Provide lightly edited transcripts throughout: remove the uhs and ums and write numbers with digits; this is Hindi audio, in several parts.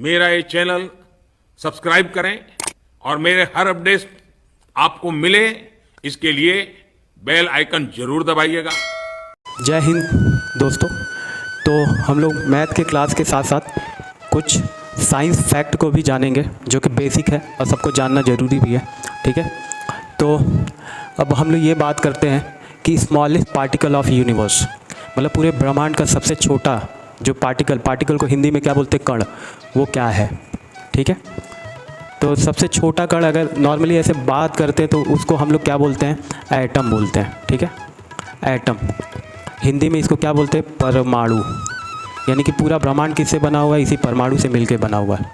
मेरा ये चैनल सब्सक्राइब करें और मेरे हर अपडेट आपको मिले, इसके लिए बेल आइकन जरूर दबाइएगा। जय हिंद दोस्तों। तो हम लोग मैथ के क्लास के साथ साथ कुछ साइंस फैक्ट को भी जानेंगे जो कि बेसिक है और सबको जानना ज़रूरी भी है। ठीक है, तो अब हम लोग ये बात करते हैं कि स्मॉलेस्ट पार्टिकल ऑफ यूनिवर्स, मतलब पूरे ब्रह्मांड का सबसे छोटा जो पार्टिकल को हिंदी में क्या बोलते हैं, कण, वो क्या है। ठीक है, तो सबसे छोटा कण अगर नॉर्मली ऐसे बात करते हैं तो उसको हम लोग क्या बोलते हैं, एटम बोलते हैं। ठीक है, एटम, हिंदी में इसको क्या बोलते हैं, परमाणु। यानी कि पूरा ब्रह्मांड किससे बना हुआ है, इसी परमाणु से मिलकर बना हुआ है।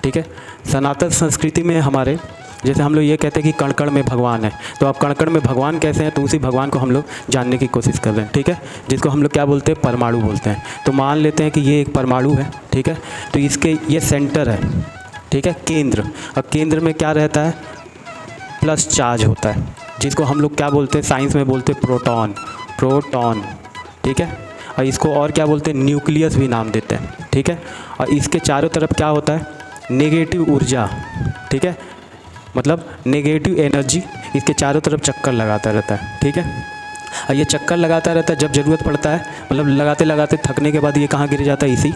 ठीक है, सनातन संस्कृति में हमारे जैसे हम लोग ये कहते हैं कि कण कण में भगवान है, तो अब कण कण में भगवान कैसे हैं, तो उसी भगवान को हम लोग जानने की कोशिश कर रहे हैं। ठीक है, जिसको हम लोग क्या बोलते हैं, परमाणु बोलते हैं। तो मान लेते हैं कि ये एक परमाणु है। ठीक है, तो इसके ये सेंटर है। ठीक है, केंद्र, और केंद्र में क्या रहता है, प्लस चार्ज होता है, जिसको हम लोग क्या बोलते हैं, साइंस में बोलते हैं प्रोटॉन। ठीक है, और इसको और क्या बोलते हैं, न्यूक्लियस भी नाम देते हैं। ठीक है, और इसके चारों तरफ क्या होता है, नेगेटिव ऊर्जा। ठीक है, मतलब नेगेटिव एनर्जी इसके चारों तरफ चक्कर लगाता रहता है। ठीक है, और ये चक्कर लगाता रहता है, जब ज़रूरत पड़ता है, मतलब लगाते लगाते थकने के बाद ये कहाँ गिर जाता है, इसी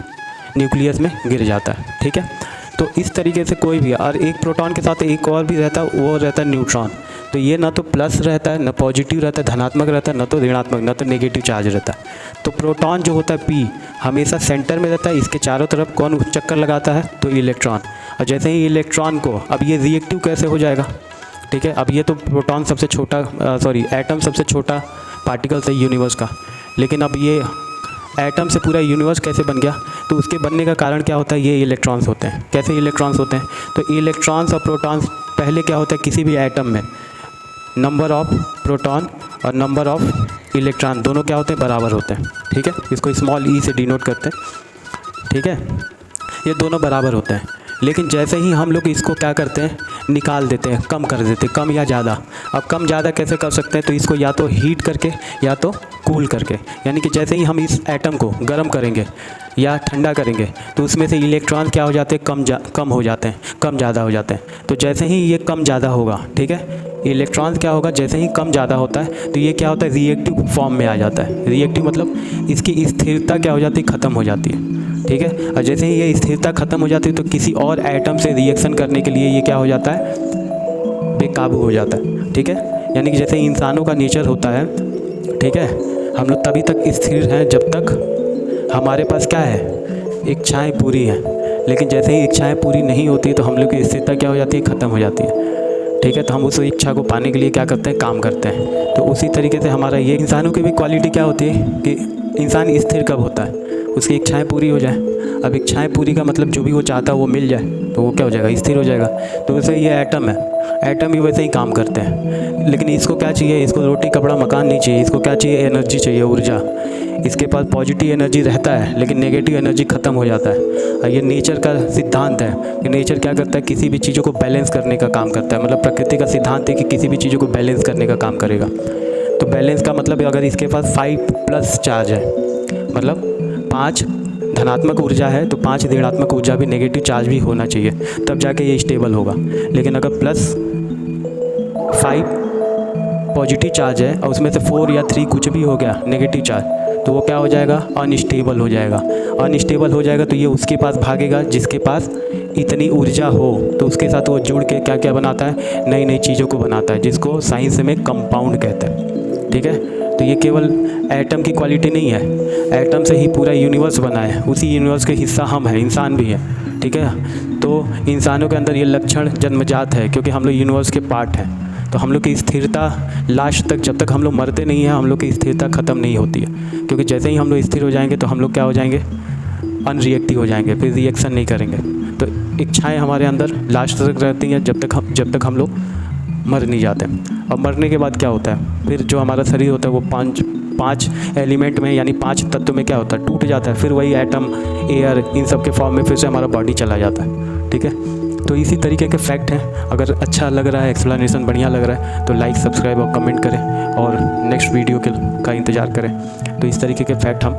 न्यूक्लियस में गिर जाता है। ठीक है, तो इस तरीके से कोई भी, और एक प्रोटॉन के साथ एक और भी रहता है, वो रहता है न्यूट्रॉन। तो ये ना तो प्लस रहता है, ना पॉजिटिव रहता है, धनात्मक रहता है, ना तो ऋणात्मक, ना तो नेगेटिव चार्ज रहता है। तो प्रोटॉन जो होता है पी, हमेशा सेंटर में रहता है। इसके चारों तरफ कौन चक्कर लगाता है, तो इलेक्ट्रॉन। और जैसे ही इलेक्ट्रॉन को, अब ये रिएक्टिव कैसे हो जाएगा। ठीक है, अब ये तो प्रोटॉन सबसे छोटा एटम सबसे छोटा पार्टिकल है यूनिवर्स का, लेकिन अब ये एटम से पूरा यूनिवर्स कैसे बन गया, तो उसके बनने का कारण क्या होता है, ये इलेक्ट्रॉन्स होते हैं। कैसे इलेक्ट्रॉन्स होते हैं, तो इलेक्ट्रॉन्स और प्रोटॉन्स, पहले क्या होता है, किसी भी एटम में नंबर ऑफ प्रोटॉन और नंबर ऑफ इलेक्ट्रॉन दोनों क्या होते हैं, बराबर होते हैं। ठीक है, इसको स्मॉल ई से डिनोट करते हैं। ठीक है, ये दोनों बराबर होते हैं, लेकिन जैसे ही हम लोग इसको क्या करते हैं, निकाल देते हैं, कम कर देते हैं, कम या ज़्यादा। अब कम ज़्यादा कैसे कर सकते हैं, तो इसको या तो हीट करके या तो कूल करके। यानी कि जैसे ही हम इस एटम को गर्म करेंगे या ठंडा करेंगे तो उसमें से इलेक्ट्रॉन क्या हो जाते हैं, कम हो जाते हैं, कम ज़्यादा हो जाते हैं। तो जैसे ही ये कम ज़्यादा होगा, ठीक है, इलेक्ट्रॉन क्या होगा, जैसे ही कम ज़्यादा होता है तो ये क्या होता है, रिएक्टिव फॉर्म में आ जाता है। रिएक्टिव मतलब इसकी स्थिरता क्या हो जाती है, ख़त्म हो जाती है। ठीक है, और जैसे ही ये स्थिरता ख़त्म हो जाती है तो किसी और एटम से रिएक्शन करने के लिए ये क्या हो जाता है, बेकाबू हो जाता है। ठीक है, यानी कि जैसे इंसानों का नेचर होता है, ठीक है, हम लोग तभी तक स्थिर हैं जब तक हमारे पास क्या है, इच्छाएं पूरी हैं। लेकिन जैसे ही इच्छाएं पूरी नहीं होती तो हम लोग की स्थिरता क्या हो जाती है, ख़त्म हो जाती है। ठीक है, तो हम उस इच्छा को पाने के लिए क्या करते हैं, काम करते हैं। तो उसी तरीके से हमारा ये इंसानों की भी क्वालिटी क्या होती है कि इंसान स्थिर कब होता है, उसकी इच्छाएं पूरी हो जाए। अब इच्छाएं पूरी का मतलब जो भी वो चाहता है वो मिल जाए तो वो क्या हो जाएगा, स्थिर हो जाएगा। तो वैसे ये एटम है, एटम ही वैसे ही काम करते हैं। लेकिन इसको क्या चाहिए, इसको रोटी कपड़ा मकान नहीं चाहिए, इसको क्या चाहिए, एनर्जी चाहिए, ऊर्जा। इसके पास पॉजिटिव एनर्जी रहता है लेकिन नेगेटिव एनर्जी ख़त्म हो जाता है। और ये नेचर का सिद्धांत है कि नेचर क्या करता है, किसी भी चीज़ों को बैलेंस करने का काम करता है। मतलब प्रकृति का सिद्धांत है कि किसी भी चीज़ों को बैलेंस करने का काम करेगा। तो बैलेंस का मतलब अगर इसके पास 5+ चार्ज है, मतलब 5 धनात्मक ऊर्जा है तो 5 ऋणात्मक ऊर्जा भी, नेगेटिव चार्ज भी होना चाहिए, तब जाके ये स्टेबल होगा। लेकिन अगर +5 पॉजिटिव चार्ज है और उसमें से 4 या 3 कुछ भी हो गया नेगेटिव चार्ज, तो वो क्या हो जाएगा, अनस्टेबल हो जाएगा। अनस्टेबल हो जाएगा तो ये उसके पास भागेगा जिसके पास इतनी ऊर्जा हो, तो उसके साथ वो जुड़ के क्या क्या बनाता है, नई नई चीज़ों को बनाता है, जिसको साइंस में कंपाउंड कहते हैं। ठीक है, तो ये केवल एटम की क्वालिटी नहीं है, एटम से ही पूरा यूनिवर्स बना है, उसी यूनिवर्स के हिस्सा हम हैं, इंसान भी है। ठीक है, तो इंसानों के अंदर ये लक्षण जन्मजात है क्योंकि हम लोग यूनिवर्स के पार्ट हैं। तो हम लोग की स्थिरता लास्ट तक, जब तक हम लोग मरते नहीं हैं, हम लोग की स्थिरता ख़त्म नहीं होती है। क्योंकि जैसे ही हम लोग स्थिर हो जाएंगे तो हम लोग क्या हो जाएंगे, अनरिएक्टिव हो जाएंगे, फिर रिएक्शन नहीं करेंगे। तो इच्छाएँ हमारे अंदर लास्ट तक रहती हैं जब तक हम लोग मर नहीं जाते। और मरने के बाद क्या होता है, फिर जो हमारा शरीर होता है वो पाँच एलिमेंट में, यानी 5 तत्व में क्या होता है, टूट जाता है। फिर वही एटम, एयर, इन सब के फॉर्म में फिर से हमारा बॉडी चला जाता है। ठीक है, तो इसी तरीके के फैक्ट हैं। अगर अच्छा लग रहा है, एक्सप्लेनेशन बढ़िया लग रहा है तो लाइक, सब्सक्राइब और कमेंट करें और नेक्स्ट वीडियो का इंतज़ार करें। तो इस तरीके के फैक्ट हम